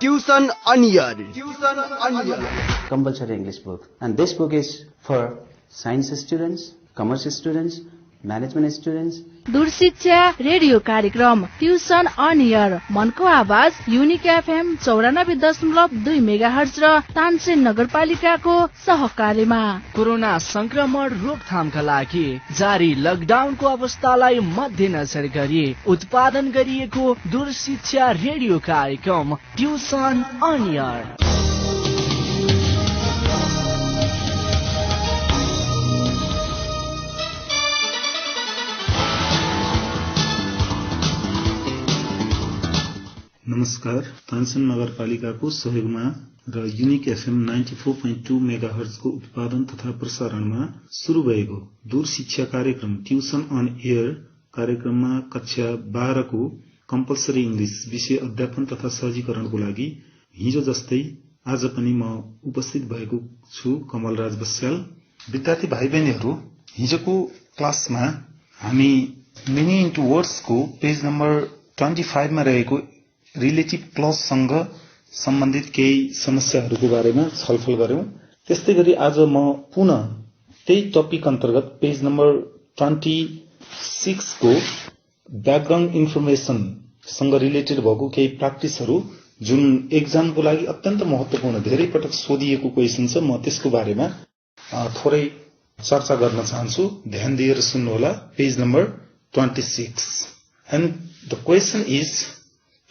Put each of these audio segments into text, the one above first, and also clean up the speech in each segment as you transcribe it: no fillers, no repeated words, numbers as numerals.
Tuition on Air. Compulsory English book, and this book is for science students, commerce students, management students. दूर शिक्षा radio कार्यक्रम tuition on air मनको आवाज unique FM 94.2 megahertz र तानसेन नगरपालिकाको सहकार्यमा corona संक्रमण रोकथामका लागि जारी लकडाउनको अवस्थालाई मध्यनजर गरी उत्पादन गरिएको दूर शिक्षा रेडियो कार्यक्रम ट्युसन अन एयर। नमस्कार, तानसेन नगरपालिकाको सहयोगमा र युनिक एफएम 94.2 मेगाहर्जको उत्पादन तथा प्रसारणमा सुरु भएको दूर शिक्षा कार्यक्रम ट्युसन अन एयर कार्यक्रममा कक्षा 12 को कम्पल्सरी इंग्लिश विषय अध्यापन तथा सहजीकरणको लागि हिजो जस्तै आज पनि म उपस्थित भएको छु, कमलराज बस्याल। विद्यार्थी भाइ बहिनीहरू, हिजोको क्लासमा हामी मिनिङ इन्टु वर्ड्स को पेज नम्बर 25 मा रहेको रिलेटिभ क्लज सँग सम्बन्धित केही समस्याहरूको बारेमा छलफल गर्यौं। त्यस्तै गरी आज म पुनः त्यही टपिक अन्तर्गत पेज नम्बर 26 को ब्याकग्राउन्ड इन्फर्मेसन सँग रिलेटेड भएको केही प्र्याक्टिसहरू जुन एक्जामको लागि अत्यन्त महत्वपूर्ण धेरै पटक सोधिएको क्वेशन छ, म त्यसको बारेमा थोरै चर्चा गर्न चाहन्छु। ध्यान दिएर सुन्नुहोला। Page number 26 and the question is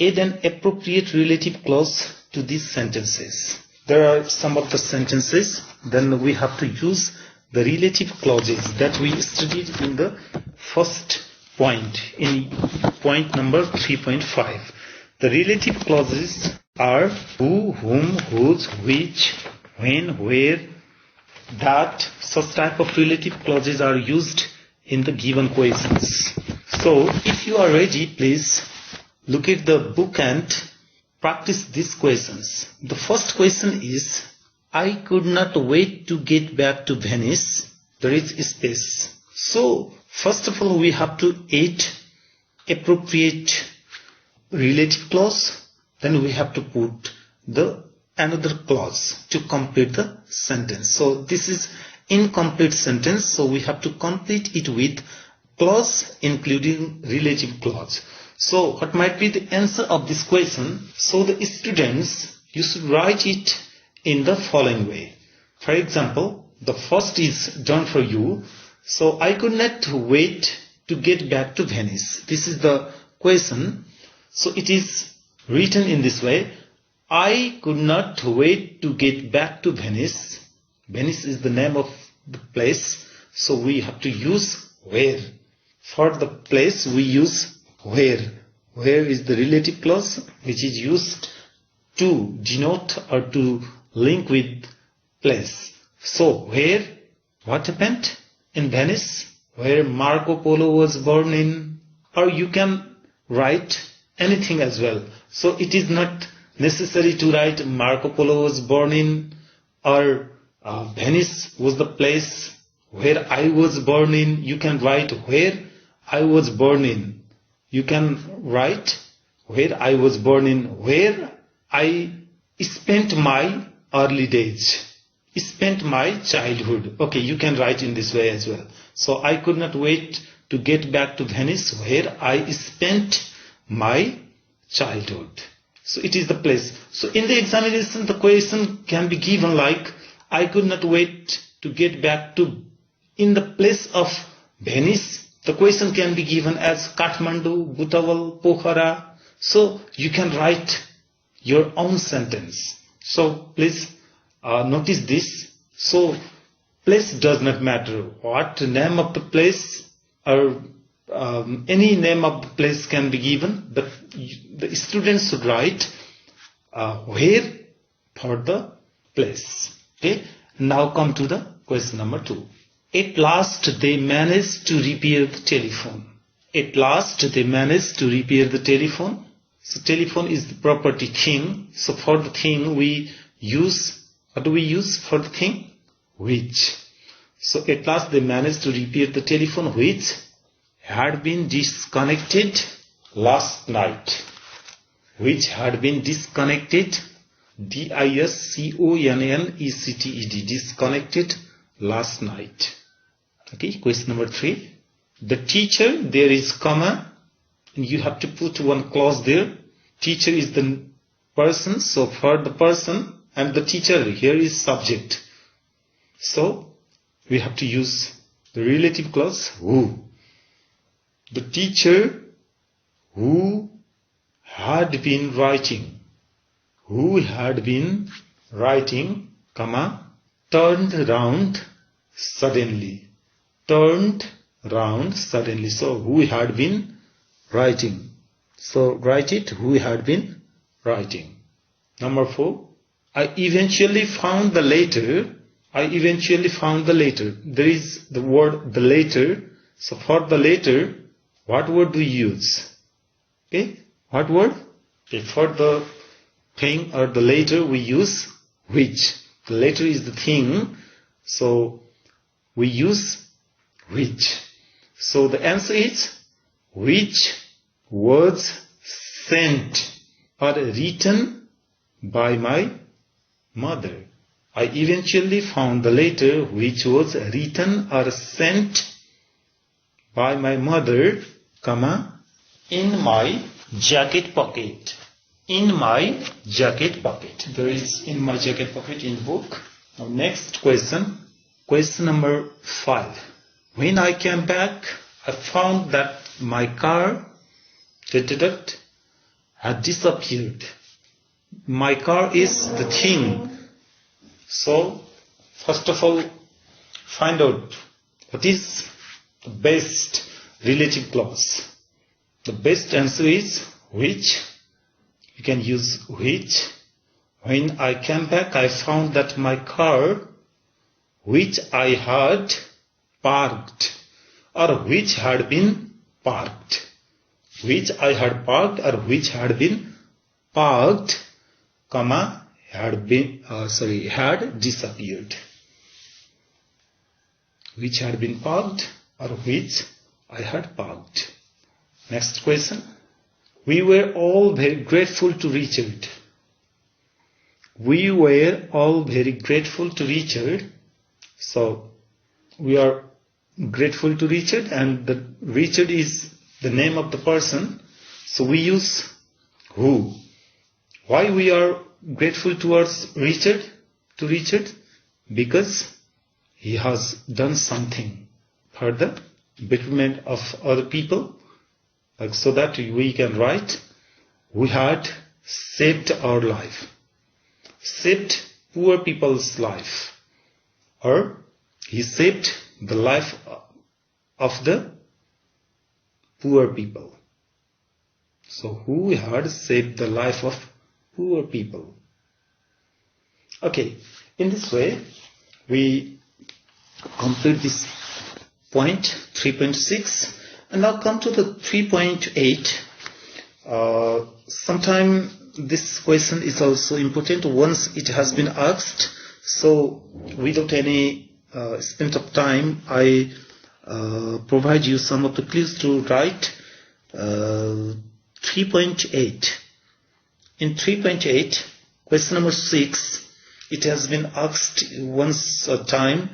add an appropriate relative clause to these sentences. There are some of the sentences, then we have to use the relative clauses that we studied in the first point, in point number 3.5. The relative clauses are who, whom, whose, which, when, where, that. Such type of relative clauses are used in the given questions. So, if you are ready, please look at the book and practice these questions. The first question is, I could not wait to get back to Venice. There is space. So, first of all, we have to add appropriate relative clause. Then we have to put the another clause to complete the sentence. So, this is incomplete sentence. So, we have to complete it with clause including relative clause. So, what might be the answer of this question? So, the students, you should write it in the following way. For example, the first is done for you. So, I could not wait to get back to Venice. This is the question. So, it is written in this way. I could not wait to get back to Venice. Venice is the name of the place. So, we have to use where. For the place, we use where. Where is the relative clause which is used to denote or to link with place. So, where, what happened in Venice, where Marco Polo was born in, or you can write anything as well. So, it is not necessary to write Marco Polo was born in, or Venice was the place where I was born in. You can write where I was born in. You can write where I was born in, where I spent my early days, spent my childhood. Okay, you can write in this way as well. So, I could not wait to get back to Venice, where I spent my childhood. So, it is the place. So, in the examination, the question can be given like, I could not wait to get back to, in the place of Venice. The question can be given as Kathmandu, Butawal, Pokhara. So, you can write your own sentence. So, please notice this. So, place does not matter. What name of the place or any name of the place can be given. But the students should write where for the place. Okay. Now come to the question number 2. At last they managed to repair the telephone. At last they managed to repair the telephone. So telephone is the property thing. So for the thing we use, what do we use for the thing? Which. So at last they managed to repair the telephone which had been disconnected last night. which had been disconnected, disconnected, disconnected last night. Okay, question number 3. The teacher, there is comma, and you have to put one clause there. Teacher is the person, so for the person and the teacher, here is subject. So we have to use the relative clause who. The teacher who had been writing, comma, turned round suddenly. So who had been writing. So write it, who had been writing. Number 4. I eventually found the letter. There is the word the letter. So for the letter, what word do we use? Okay, what word? Okay, for the thing or the letter we use which. The letter is the thing, so we use which. So the answer is which was sent or written by my mother. I eventually found the letter which was written or sent by my mother, comma, in my jacket pocket. In my jacket pocket. There is in my jacket pocket in book. Now next question. Question number 5. When I came back, I found that my car had disappeared. My car is the thing. So, first of all, find out what is the best relative clause. The best answer is which. You can use which. When I came back, I found that my car, which I had parked, or which had been parked. Which I had parked or which had been parked, comma, had disappeared. Which had been parked or which I had parked. Next question. We were all very grateful to Richard. We were all very grateful to Richard. So, we are grateful to Richard, and the Richard is the name of the person. So, we use who. Why we are grateful towards Richard? To Richard? Because he has done something for the betterment of other people. Like so that we can write, we had saved our life. Saved poor people's life. Or he saved the life of the poor people. So who had saved the life of poor people? Okay, in this way we complete this point 3.6. And now come to the 3.8. Sometime this question is also important once it has been asked. So without any spent of time, I provide you some of the clues to write 3.8. In 3.8, question number 6, it has been asked once a time.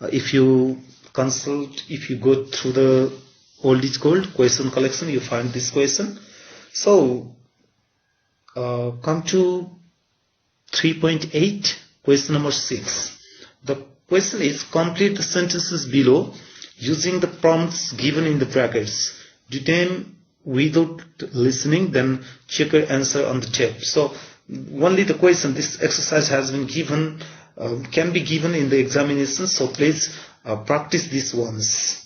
If you consult, if you go through the old is gold question collection, you find this question. So come to 3.8, question number 6. The question is, complete the sentences below using the prompts given in the brackets. Do them without listening, then check your answer on the tape. So only the question, this exercise has been given, can be given in the examination, so please practice these ones.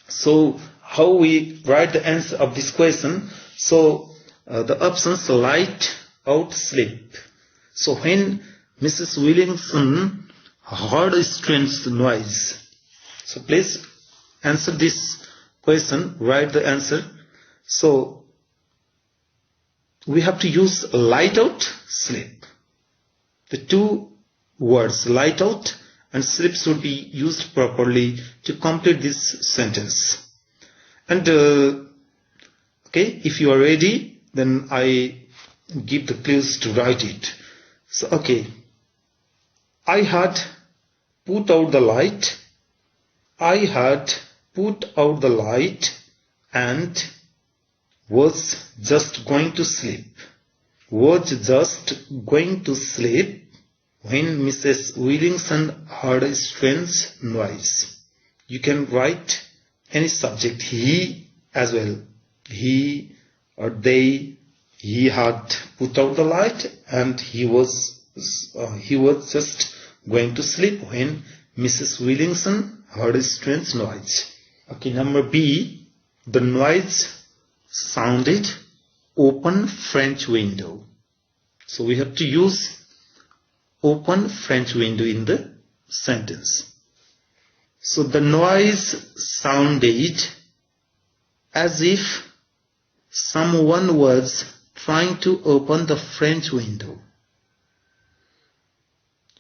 So how we write the answer of this question? So the options, light, out, sleep. So when Mrs. Williamson heard a strange noise, so please answer this question, write the answer. So we have to use light out, sleep. The two words, light out and sleep, should be used properly to complete this sentence. And okay, if you are ready, then I give the clues to write it. So, okay. I had put out the light. I had put out the light and was just going to sleep. Was just going to sleep when Mrs. Williamson heard a strange noise. You can write any subject, he as well. He or they, he had put out the light and he was just going to sleep when Mrs. Williamson heard a strange noise. Okay, number B, the noise sounded open French window. So we have to use open French window in the sentence. So the noise sounded as if someone was trying to open the French window.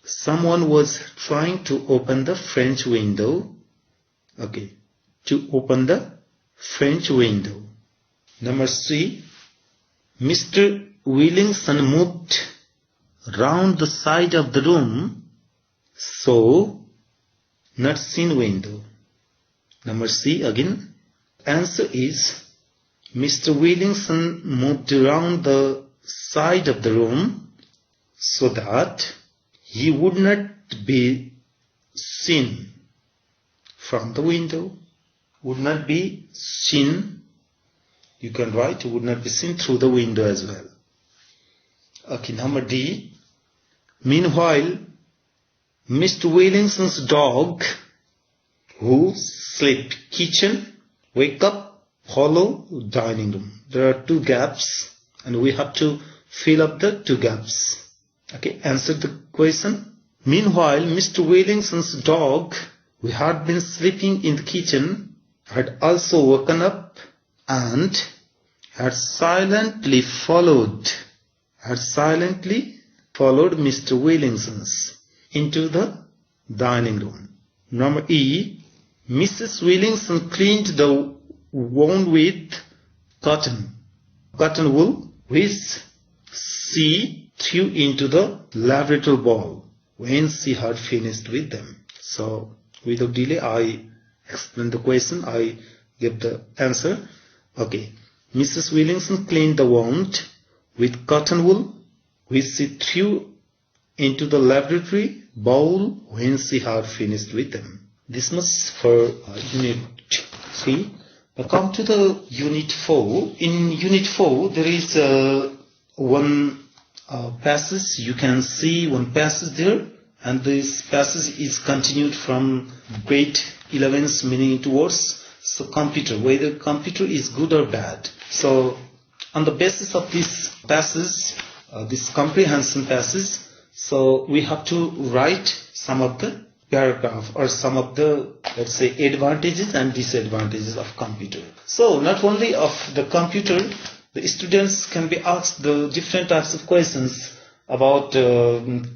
Someone was trying to open the French window. Okay, to open the French window. Number C, Mr. Williamson moved round the side of the room, so not seen window. Number C again. Answer is Mr. Williamson moved around the side of the room so that he would not be seen from the window. Would not be seen. You can write would not be seen through the window as well. Okay, number D. Meanwhile, Mr. Williamson's dog, who slept kitchen, wake up, follow dining room. There are two gaps and we have to fill up the two gaps. Okay, answer the question. Meanwhile, Mr. Williamson's dog, who had been sleeping in the kitchen, had also woken up and had silently followed Mr. Williamson's into the dining room. Number E, Mrs. Williamson cleaned the wound with cotton wool, which she threw into the lavatory bowl when she had finished with them. So, without delay, I explain the question, I give the answer. Okay, Mrs. Williamson cleaned the wound with cotton wool, which she threw into the lavatory bowl when she had finished with them. This much for Unit 3. Now come to the Unit 4. In Unit 4, there is one passage. You can see one passage there, and this passage is continued from grade 11's meaning towards so computer, whether computer is good or bad. So on the basis of this passage, this comprehension passage, so we have to write some of the paragraph or some of the, let's say, advantages and disadvantages of computer. So not only of the computer, the students can be asked the different types of questions about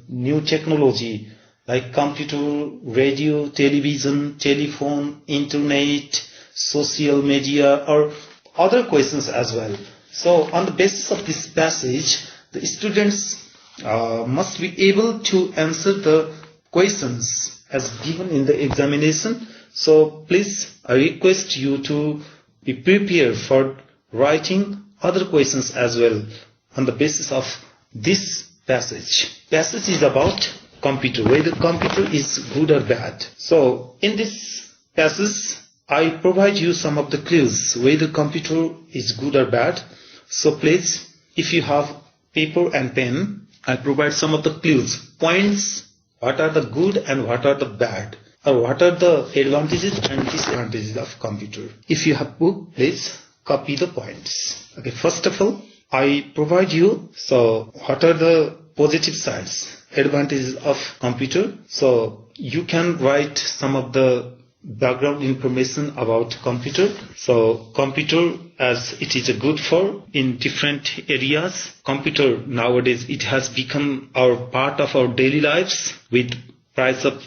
new technology like computer, radio, television, telephone, internet, social media, or other questions as well. So on the basis of this passage, the students must be able to answer the questions as given in the examination. So please, I request you to be prepared for writing other questions as well on the basis of this passage. Passage is about computer, whether computer is good or bad. So in this passage, I provide you some of the clues whether computer is good or bad. So please, if you have paper and pen, I provide some of the clues, points, what are the good and what are the bad, or what are the advantages and disadvantages of computer. If you have book, please copy the points. Okay, first of all, I provide you, so what are the positive sides, advantages of computer. So you can write some of the background information about computer. So computer, as it is a good for in different areas. Computer nowadays, it has become our part of our daily lives with price of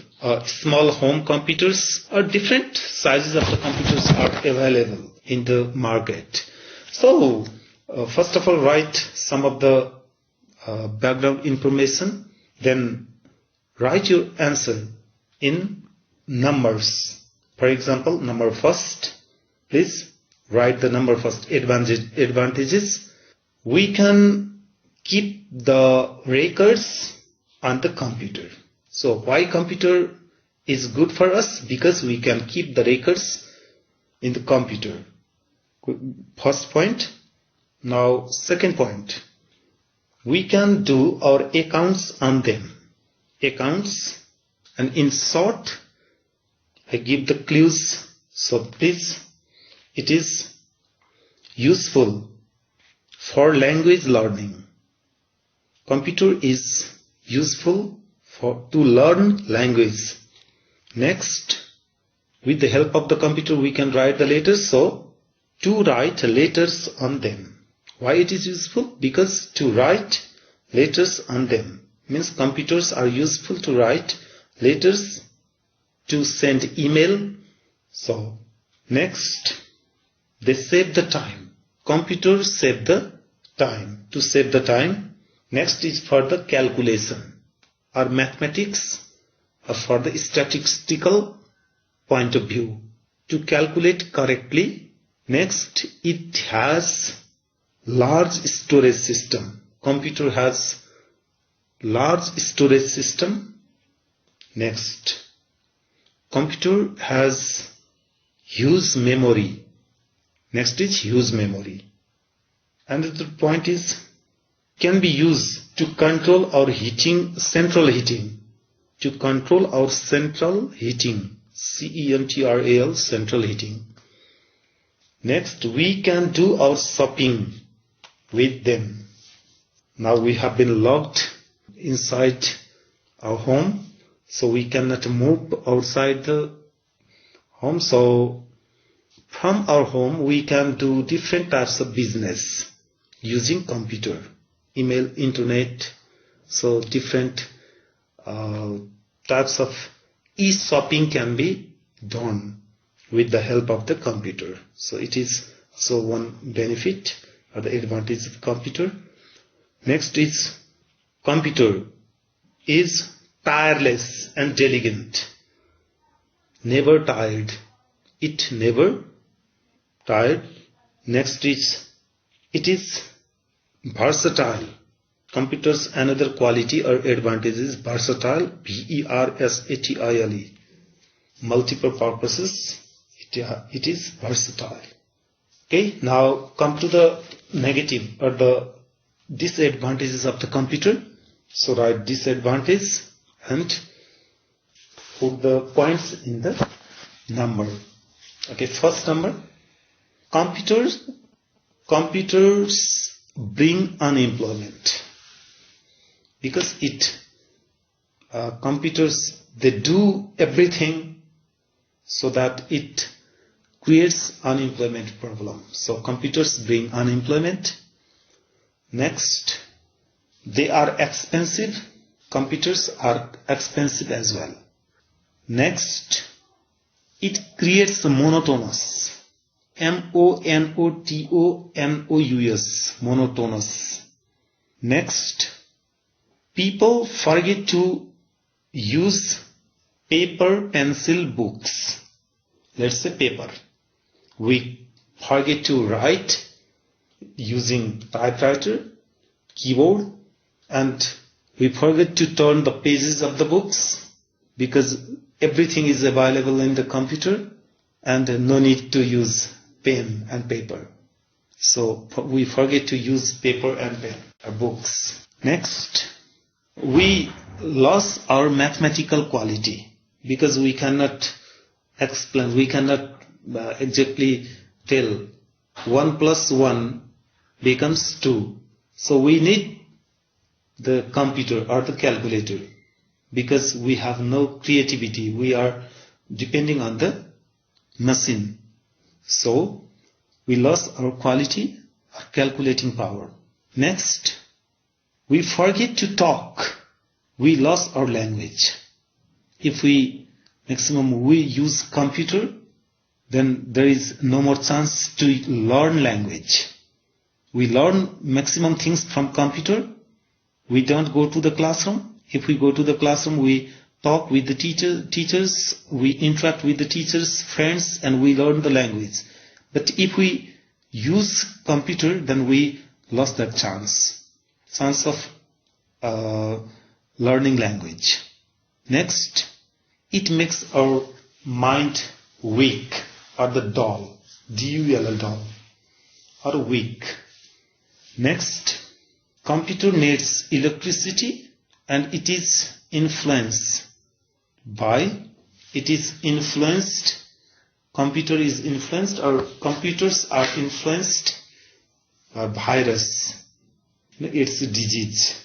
small home computers, or different sizes of the computers are available in the market. So First of all, write some of the background information, then write your answer in numbers. For example, number first, please write the number first. Advantages. We can keep the records on the computer. So why computer is good for us? Because we can keep the records in the computer. First point. Now second point. We can do our accounts on them. Accounts, and in short, I give the clues. So please, it is useful for language learning. Computer is useful to learn language. Next, with the help of the computer, we can write the letters. So to write letters on them. Why it is useful? Because to write letters on them means computers are useful to write letters, to send email. So next, they save the time. Computers save the time. To save the time. Next is for the calculation or mathematics or for the statistical point of view. To calculate correctly. Next, it has large storage system. Computer has large storage system. Next, computer has huge memory. Next is huge memory. Another point is can be used to control our heating, central heating. To control our central heating. CENTRAL, central heating. Next, we can do our shopping with them. Now we have been locked inside our home, so we cannot move outside the home. So from our home we can do different types of business using computer, email, internet. So different types of e-shopping can be done with the help of the computer. So it is so one benefit or the advantage of computer. Next is computer is tireless and diligent. Never tired. It never tired. Next is it is versatile. Computer's another quality or advantage is versatile. versatile. Multiple purposes. It is versatile. Okay, now come to the negative or the disadvantages of the computer. So write disadvantage and put the points in the number. Okay, first number. Computers bring unemployment because computers, they do everything so that it creates unemployment problem. So computers bring unemployment. Next, they are expensive. Computers are expensive as well. Next, it creates monotonous. monotonous. Monotonous. Next, people forget to use paper, pencil, books. Let's say paper. We forget to write using typewriter, keyboard, and we forget to turn the pages of the books because everything is available in the computer and no need to use pen and paper. So we forget to use paper and pen or books. Next, we lost our mathematical quality because we cannot explain, we cannot exactly tell 1 plus 1 becomes 2. So we need the computer or the calculator because we have no creativity. We are depending on the machine. So we lost our quality, our calculating power. Next, we forget to talk. We lost our language. If we use computer, then there is no more chance to learn language. We learn maximum things from computer. We don't go to the classroom. If we go to the classroom, we talk with the teachers, we interact with the teachers, friends, and we learn the language. But if we use computer, then we lost that chance of learning language. Next, it makes our mind weak, or the dull, D-U-L-L, dull, or weak. Next, computer needs electricity, and it is influenced, computer is influenced, or computers are influenced by virus. It's a disease.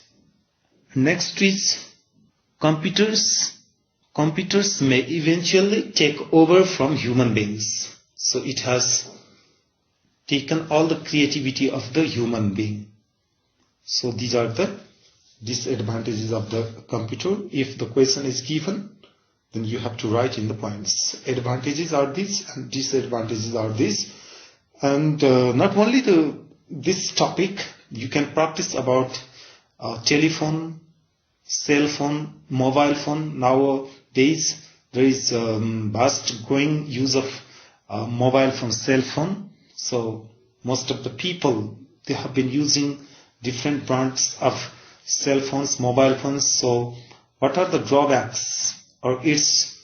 Next is computers may eventually take over from human beings. So it has taken all the creativity of the human being. So these are the disadvantages of the computer. If the question is given, then you have to write in the points. Advantages are this and disadvantages are this. And not only this topic, you can practice about telephone, cell phone, mobile phone. Nowadays, there is vast growing use of mobile phone, cell phone. So most of the people, they have been using different brands of cell phones, mobile phones. So what are the drawbacks or its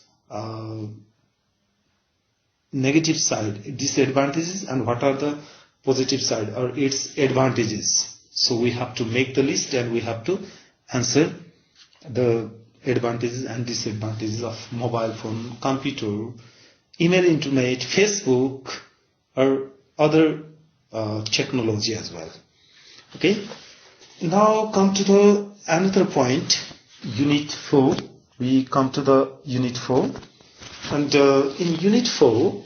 negative side, disadvantages, and what are the positive side or its advantages? So we have to make the list and we have to answer the advantages and disadvantages of mobile phone, computer, email, internet, Facebook, or other technology as well. Okay. Now come to the another point, Unit 4. We come to the Unit 4. And in Unit 4,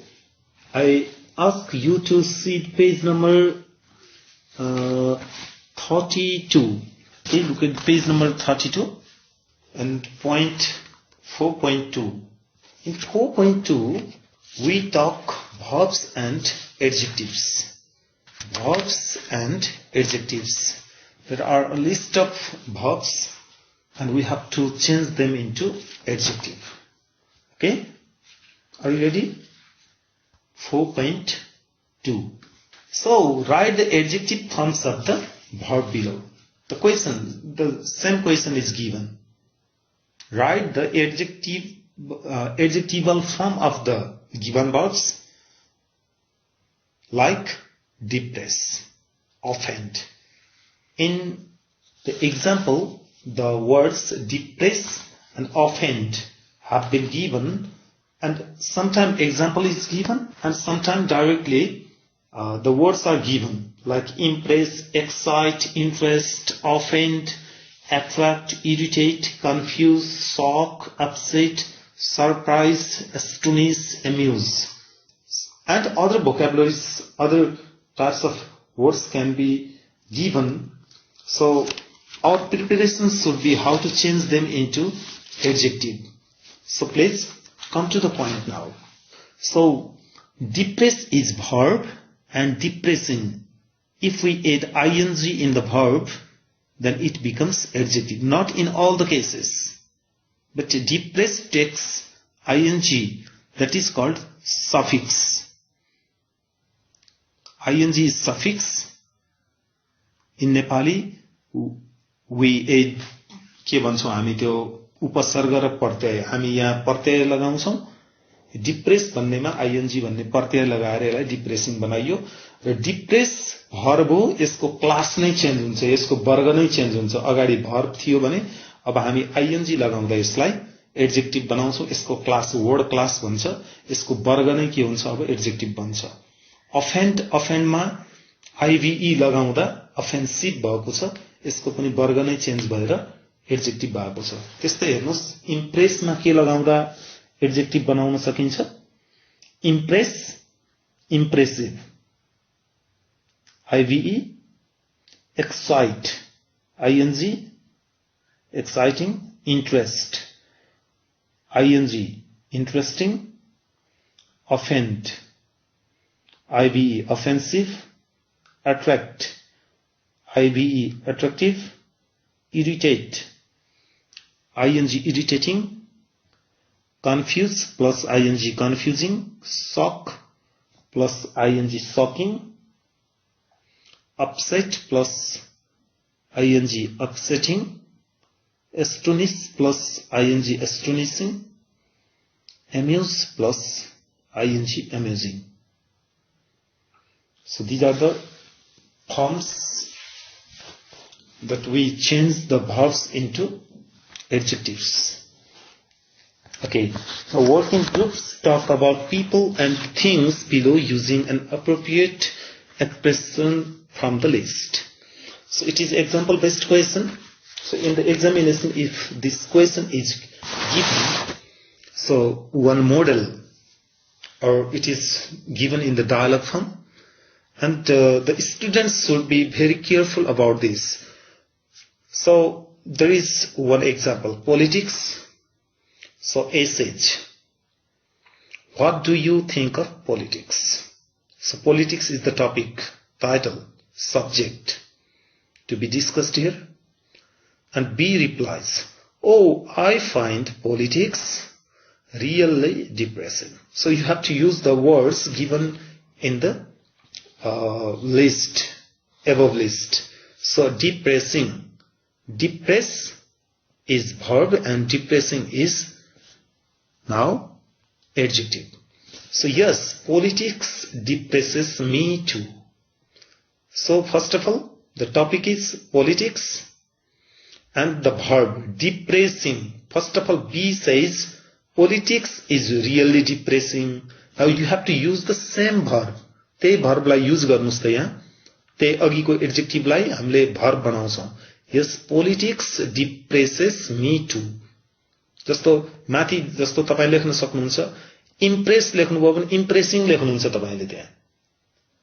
I ask you to see page number 32. Okay, look at page number 32 and point 4.2. In 4.2, we talk verbs and adjectives. Verbs and adjectives. There are a list of verbs and we have to change them into adjective. Okay? Are you ready? 4.2. So, write the adjective forms of the verb below. The same question is given. Write the adjectival form of the given verbs like depress, offend. In the example, the words depress and offend have been given, and sometimes example is given and sometimes directly the words are given, like impress, excite, interest, offend, attract, irritate, confuse, shock, upset, surprise, astonish, amuse. And other vocabularies, other types of words can be given. So our preparation should be how to change them into adjective. So please come to the point now. So depress is verb and depressing. If we add ing in the verb, then it becomes adjective. Not in all the cases. But depress takes ing, that is called suffix. ing is suffix. In Nepali, we add के भन्छौं हामी त्यो उपसर्ग र प्रत्यय हामी यहाँ प्रत्यय लगाउँछौं depress भन्नेमा ING भन्ने प्रत्यय लगाएर यसलाई डिप्रेसिङ बनाइयो र डिप्रेस भर्ब हो यसको क्लास नै चेन्ज हुन्छ यसको वर्ग नै चेन्ज हुन्छ अगाडि भर्ब थियो भने अब हामी आईएनजी लगाउँदा यसलाई एडजेक्टिभ बनाउँछौं यसको क्लास वर्ड क्लास भन्छ यसको वर्ग नै के हुन्छ अब एडजेक्टिभ बन्छ अफेन्डमा आईवीई लगाउँदा अफेन्सिभ भएको छ यसको पनि वर्ग नै चेन्ज भएर एडजेक्टिभ भएको छ त्यस्तै हेर्नुस् इम्प्रेसमा के लगाउँदा एडजेक्टिभ बनाउन सकिन्छ impress impressive IVE excite ING exciting interest ING interesting offend IVE offensive attract IBE attractive, irritate, ing irritating, confuse plus ing confusing, shock plus ing shocking, upset plus ing upsetting, astonish plus ing astonishing, amuse plus ing amusing. So these are the forms that we change the verbs into adjectives. Okay, now working groups talk about people and things below using an appropriate expression from the list. So it is example based question. So in the examination, if this question is given, so one model or it is given in the dialogue form, and the students should be very careful about this. So there is one example, politics. So essay. What do you think of politics? So politics is the topic, title, subject to be discussed here. And B replies, oh, I find politics really depressing. So you have to use the words given in the list, above list. So depressing. Depress is verb and depressing is now adjective. So yes, politics depresses me too. So first of all, the topic is politics and the verb depressing. First of all, B says politics is really depressing. Now you have to use the same verb. त्यही भर्बलाई use गर्नुस् त यहाँ त्यही अघिको एडजेक्टिभलाई हामीले verb बनाउँछौं यस पोलिटिक्स डिप्रेसेस मी टु जस्तो माथि जस्तो तपाईले लेख्न सक्नुहुन्छ इम्प्रेस लेख्नुभयो भने इम्प्रेसिङ लेख्नुहुन्छ तपाईले त्यहाँ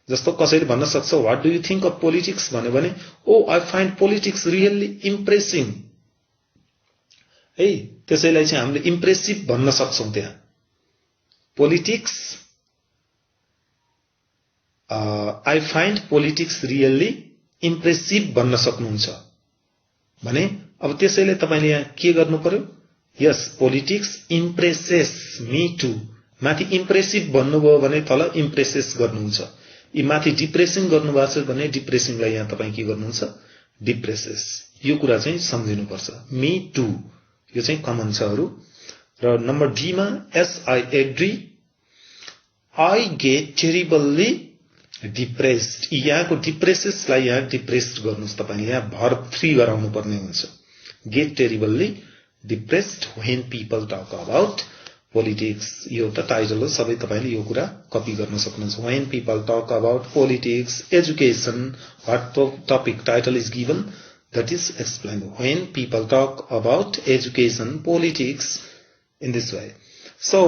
जस्तो कसैले भन्न सक्छ what do you think of politics भन्यो भने oh I find politics really impressing है त्यसैलाई चाहिँ हामीले इम्प्रेसिभ भन्न सक्छौं त्यहाँ politics I find politics really impressive भन्न सक्नुहुन्छ भने अब त्यसैले तपाईले यहाँ के गर्नु पर्यो yes politics impresses me too माथि impressive भन्नुभयो भने तल impresses गर्नुहुन्छ यी माथि depressing गर्नुभएको छ भने depressing लाई यहाँ तपाई के गर्नुहुन्छ depresses यो कुरा चाहिँ सम्झिनु पर्छ me too यो चाहिँ कमन छ हरु र नम्बर डी मा yes I agree I get terribly depressed यहाँको depresses लाई यहाँ depressed गर्नुस् तपाईले यहाँ verb 3 गराउनु पर्ने हुन्छ get terribly depressed when people talk about politics यो त टाइटल हो सबै तपाईले यो कुरा कपी गर्न सक्नुहुन्छ when people talk about politics education what topic title is given that is explained when people talk about education politics in this way so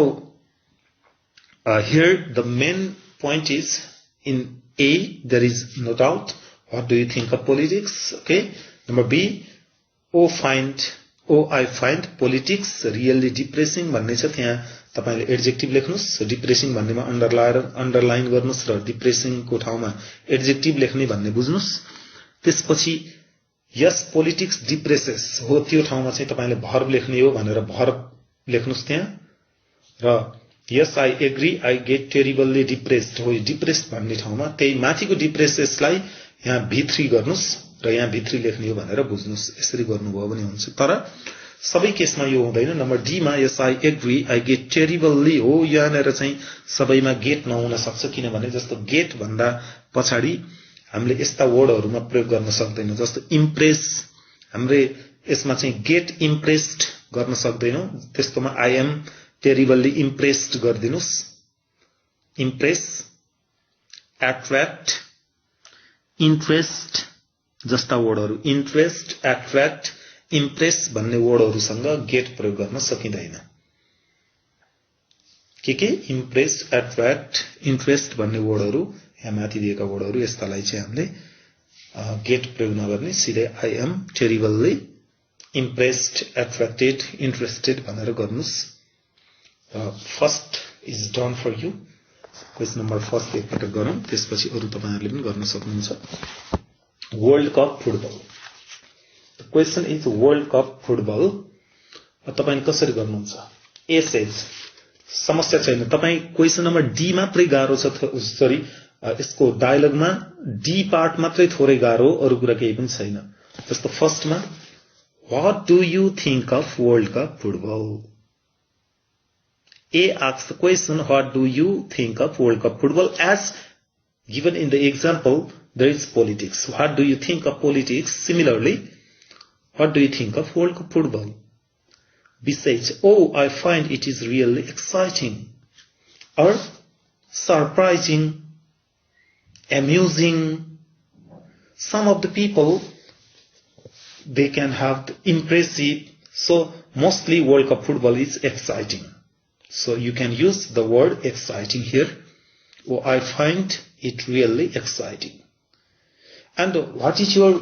here the main point is in A, there is no doubt. What do you think of politics? Okay. Number B, I find politics really depressing. भन्ने छ त्यहाँ तपाईले adjective लेख्नुस् depressing भन्नेमा underline गर्नुस् र depressing को ठाउँमा adjective लेख्ने भन्ने बुझ्नुस् त्यसपछि यस पोलिटिक्स डिप्रेसेस हो त्यो ठाउँमा चाहिँ तपाईले भर्ब लेख्ने हो भनेर भर्ब लेख्नुस् त्यहाँ र Yes, I agree. I get terribly depressed. हो depressed भन्ने ठाउँमा त्यही माथिको depresses लाई यहाँ V3 गर्नुस् र यहाँ V3 लेख्ने हो भनेर बुझ्नुस् यसरी गर्नुभयो भने हुन्छ तर सबै केसमा यो हुँदैन नम्बर डी मा yes I agree I get terribly हो यहाँनेर चाहिँ सबैमा get नहुन सक्छ किनभने जस्तो get भन्दा पछाडी हामीले यस्ता वर्डहरुमा प्रयोग गर्न सक्दैनौं जस्तो impress हामीले यसमा चाहिँ get impressed गर्न सक्दैनौं त्यस्तोमा I am terribly impressed गर्दिनुस् impress attract interest जस्ता वर्डहरु interest attract impress भन्ने वर्डहरुसँग get प्रयोग गर्न सकिदैन के impress attract interest भन्ने वर्डहरु यहाँ माथि दिएका वर्डहरु यस्तालाई चाहिँ हामीले get प्रयोग नगर्ने सिधै I am terribly impressed attracted interested भनेर गर्नुस् first is done for you question number first एकपटक गरौँ त्यसपछि अरु तपाईहरुले पनि गर्न सक्नुहुन्छ world cup football. The question is World Cup football. तपाईले कसरी गर्नुहुन्छ? ए सेज समस्या छैन. तपाई क्वेशन नम्बर डी मात्रै गाह्रो छ. सरी, यसको डायलगमा डी पार्ट मात्रै थोरै गाह्रो, अरु कुरा केही पनि छैन. जस्तो फर्स्टमा What do you think of World Cup football? A asks the question, what do you think of World Cup football? As given in the example, there is politics. What do you think of politics? Similarly, what do you think of World Cup football? B says, oh, I find it is really exciting, or surprising, amusing. Some of the people, they can have the impressive. So mostly World Cup football is exciting. So you can use the word exciting here. Oh, I find it really exciting. And what is your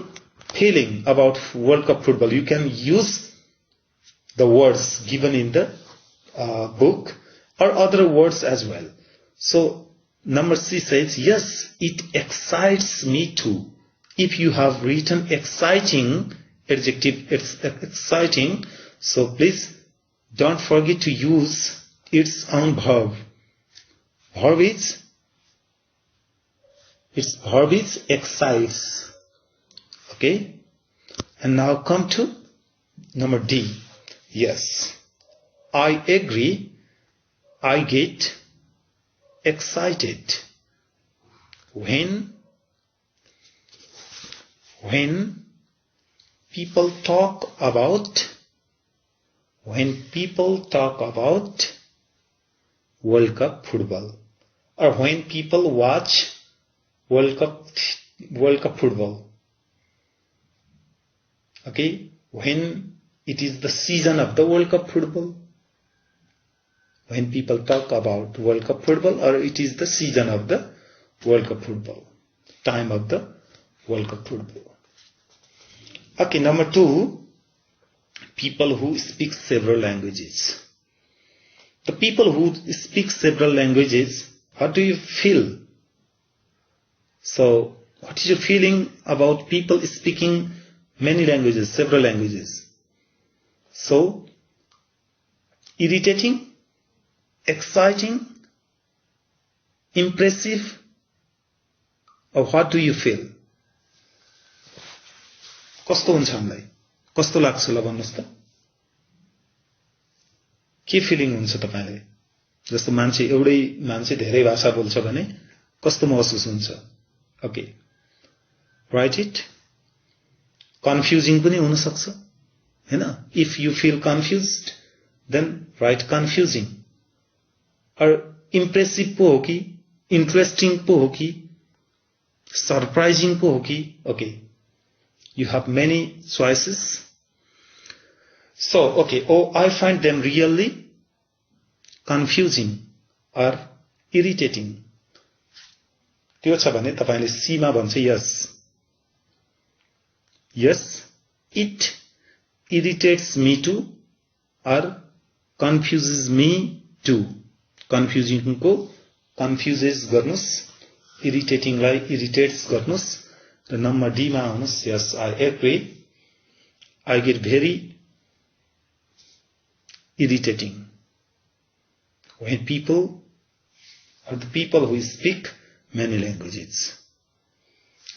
feeling about World Cup football? You can use the words given in the book or other words as well. So number C says, yes, it excites me too. If you have written exciting, adjective it's exciting, so please don't forget to use its own verb. Its verb is excites. Okay? And now come to number D. Yes, I agree. I get excited when people talk about World Cup football, or when people watch World Cup football. Okay, when it is the season of the World Cup football, when people talk about World Cup football, or it is the season of the World Cup football, time of the World Cup football. Okay, number 2, people who speak several languages. The people who speak several languages, how do you feel? So, what is your feeling about people speaking many languages, several languages? So, irritating, exciting, impressive, or what do you feel? कस्तो हुन्छ हामीलाई? कस्तो लाग्छ ल भन्नुस् त? के feeling हुन्छ तपाईले? जस्तो एउटै मान्छे धेरै भाषा बोल्छ भने कस्तो महसुस हुन्छ? Okay, right it. कन्फ्युजिङ पनि हुन सक्छ, हैन? If you feel confused, then write confusing. और इम्प्रेसिभ पो हो कि, इन्ट्रेस्टिङ पो हो कि, सरप्राइजिङ पो हो कि? Okay, you have many choices. So, okay, oh, I find them really confusing or irritating. त्यो छ भने तपाईले सी मा भन्छ yes. Yes, it irritates me too or confuses me too. Confusing को confuses गर्नुस्, irritating लाई irritates गर्नुस्. The number D मा आउनुस्. Yes, I agree. I get very irritating when people are the people who speak many languages.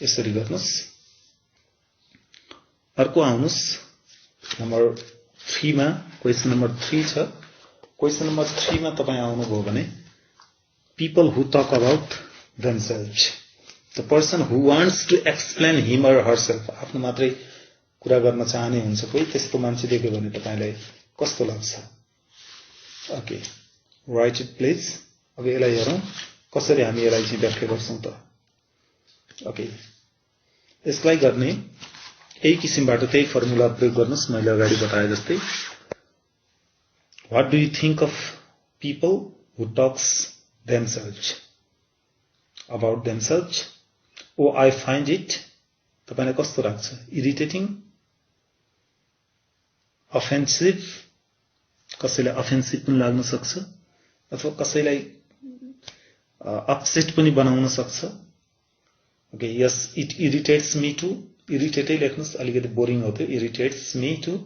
यसरी गर्नुस्. अर्को आउनुस्. Number 3 मा, question number 3 छ. Question number 3 मा तपाई आउनुभयो भने people who talk about themselves. The person who wants to explain him or herself. आफ्नो मात्रै कुरा गर्न चाहने हुन्छ कोही, त्यस्तो मान्छे देख्यो भने तपाईलाई कस्तो लाग्छ? Okay, right it please. अब यसलाई हेरौं कसरी हामी यसलाई चाहिँ व्याख्या गर्छौं त. ओके, यसलाई गर्ने यही किसिमबाट त्यही फर्मुला प्रयोग गर्नुस् मैले अगाडि बताए जस्तै. What do you think of people who talks themselves? About themselves? Oh, I find it. तपाईलाई कस्तो लाग्छ? Irritating, offensive. कसैलाई offensive पनि लाग्न सक्छ अथवा कसैलाई upset पनि बनाउन सक्छ. Okay, yes, it irritates me too. Irritated लेख्नुस् अलिकति बोरिङ हो त्यो. Irritates me too.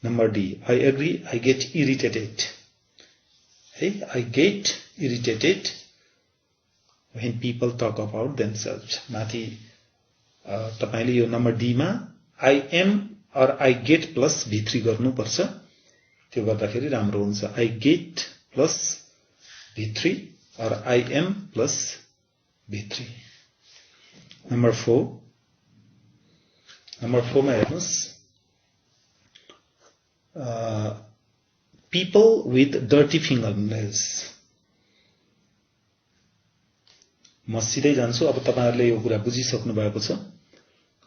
Number D. I agree. I get irritated. Hey, I get irritated when people talk about themselves. माथि तपाईले यो नम्बर डी मा I am or I get plus V3 गर्नुपर्छ. त्यो गर्दाखेरि राम्रो हुन्छ. I get plus V3 or I am plus V3. Number 4. Number 4 मा हेर्नुस्. People with dirty fingernails. म सिधै जान्छु. अब तपाईहरुले यो कुरा बुझिसक्नु भएको छ.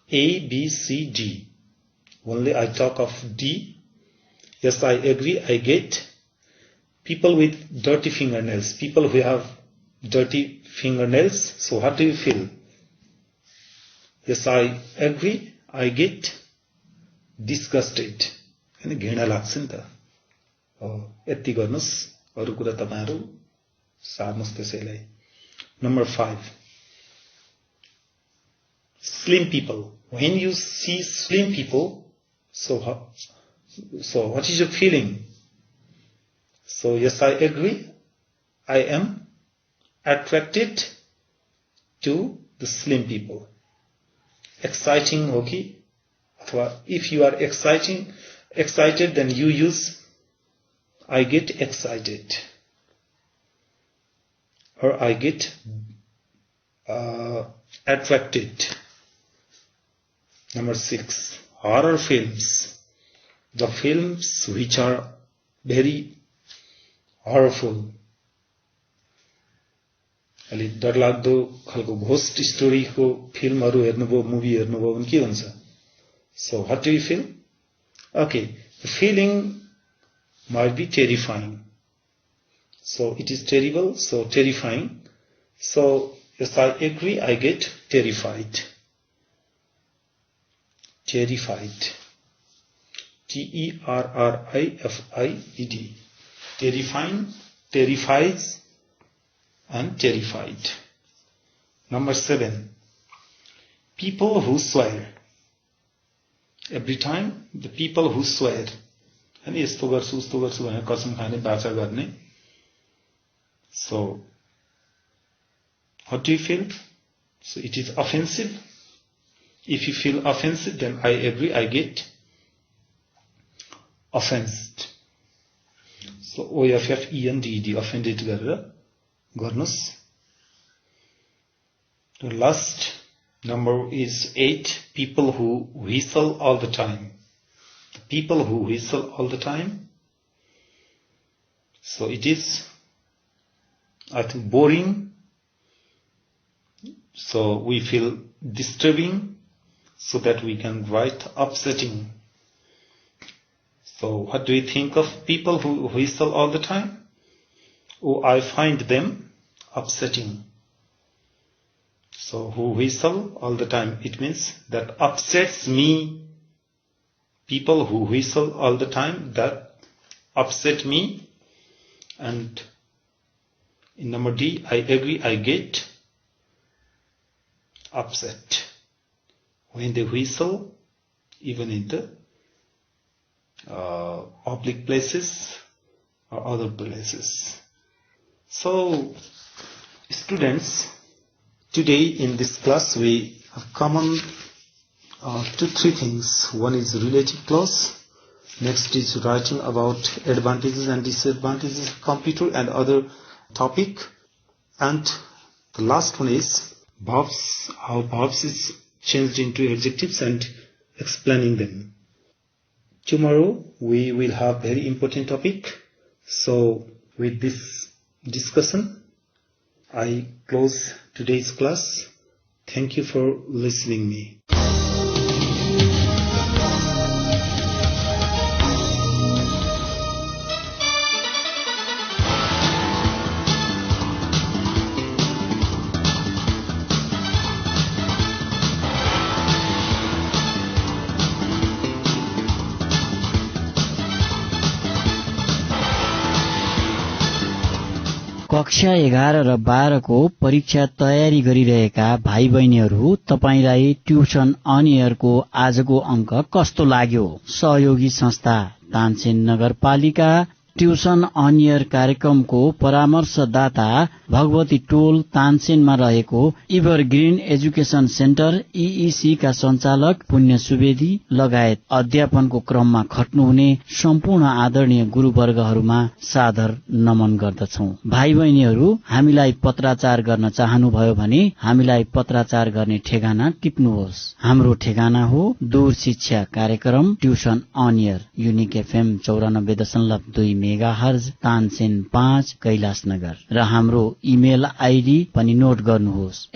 A, B, C, D. Only I talk of D. Yes, I agree. I get. People with dirty fingernails. People who have dirty fingernails. So how do you feel? Yes, I agree. I get disgusted. हैन घृणा लाग्छ नि त. यति गर्नुस्. अरु कुरा तपाईहरु सार्नुस् त्यसैलाई. Number 5. Slim people. When you see slim people, so what is your feeling? So yes, I agree. I am attracted to the slim people. Exciting हो कि अथवा if you are excited then you use I get excited or I get attracted. Number 6. Horror films. The films which are very horrorful. अलि डरलाग्दो खालको ghost story को फिल्महरु हेर्नुभयो, movie हेर्नुभयो भने के हुन्छ? So what do you feel? Okay, the feeling might be terrifying. So it is terrible, so terrifying. So yes, I agree, I get terrified. Terrified. Terrified. Terrifying, terrifies, and terrified. Number 7. People who swear. Every time the people who swear. And यस्तो गर्छु उस्तो गर्छु भनेर कसम खाने बाचा गर्ने. So what do you feel? So it is offensive. If you feel offensive, then I agree, I get offensed. So OFFENDED, offended गरेर गर्नुस्. The last number is 8. People who whistle all the time. The people who whistle all the time. So it is, I think, boring. So we feel disturbing. So that we can write upsetting. So what do you think of people who whistle all the time? Oh, I find them upsetting. So who whistle all the time, it means that upsets me. People who whistle all the time, that upset me. And in number D, I agree, I get upset when they whistle, even in the public places or other places. So, students, today in this class we have common 2-3 things. One is relative clause. Next is writing about advantages and disadvantages of computer and other topic. And the last one is verbs, how verbs is changed into adjectives and explaining them. Tomorrow we will have very important topic. So with this discussion, I close today's class. Thank you for listening me. कक्षा 11 र 12 को परीक्षा तयारी गरिरहेका भाइ बहिनीहरू, तपाईलाई tuition on एयरको आजको अंक कस्तो लाग्यो? सहयोगी संस्था तानसेन नगरपालिका ट्युसन अन एयर कार्यक्रमको परामर्शदाता भगवती टोल तानसेनमा रहेको इभरग्रीन एजुकेशन सेन्टर ईईसी का सञ्चालक पुण्य सुवेदी लगायत अध्यापनको क्रममा खट्नुहुने सम्पूर्ण आदरणीय गुरुवर्गहरूमा सादर नमन गर्दछौं। भाइ बहिनीहरू, हामीलाई पत्राचार गर्न चाहनुभयो भने हामीलाई पत्राचार गर्ने ठेगाना टिप्नुहोस्। हाम्रो ठेगाना हो दूर शिक्षा कार्यक्रम tuition on air, unique FM 94.2 megahertz, Tansen 5, Kailashnagar. र हाम्रो इमेल आईडी पनि नोट गर्नुहोस्,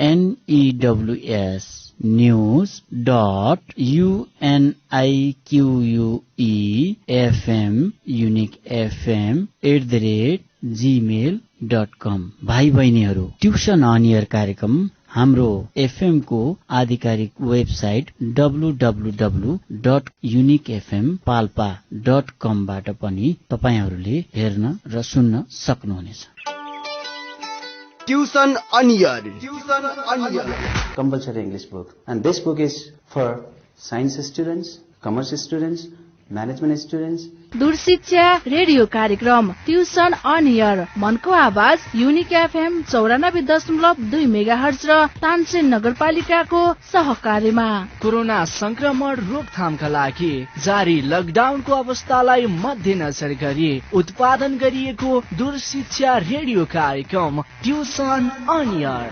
news.uniquefm@gmail.com। भाइ बहिनीहरू, ट्युसन अन एयर कार्यक्रम हाम्रो एफएम को आधिकारिक वेबसाइट www.uniquefmpalpa.com बाट पनि तपाईहरूले हेर्न र सुन्न सक्नुहुनेछ। Tuition on air, compulsory English book, and this book is for science students, commerce students, management students. दूर शिक्षा रेडियो कार्यक्रम ट्युसन अन एयर, मनको आवाज युनिक एफएम 94.2 मेगाहर्ज र तानसेन नगरपालिकाको सहकार्यमा। कोरोना संक्रमण रोकथामका लागि जारी लकडाउनको अवस्थालाई मध्यनजर गरी उत्पादन गरिएको दूर शिक्षा रेडियो कार्यक्रम ट्युसन अन एयर।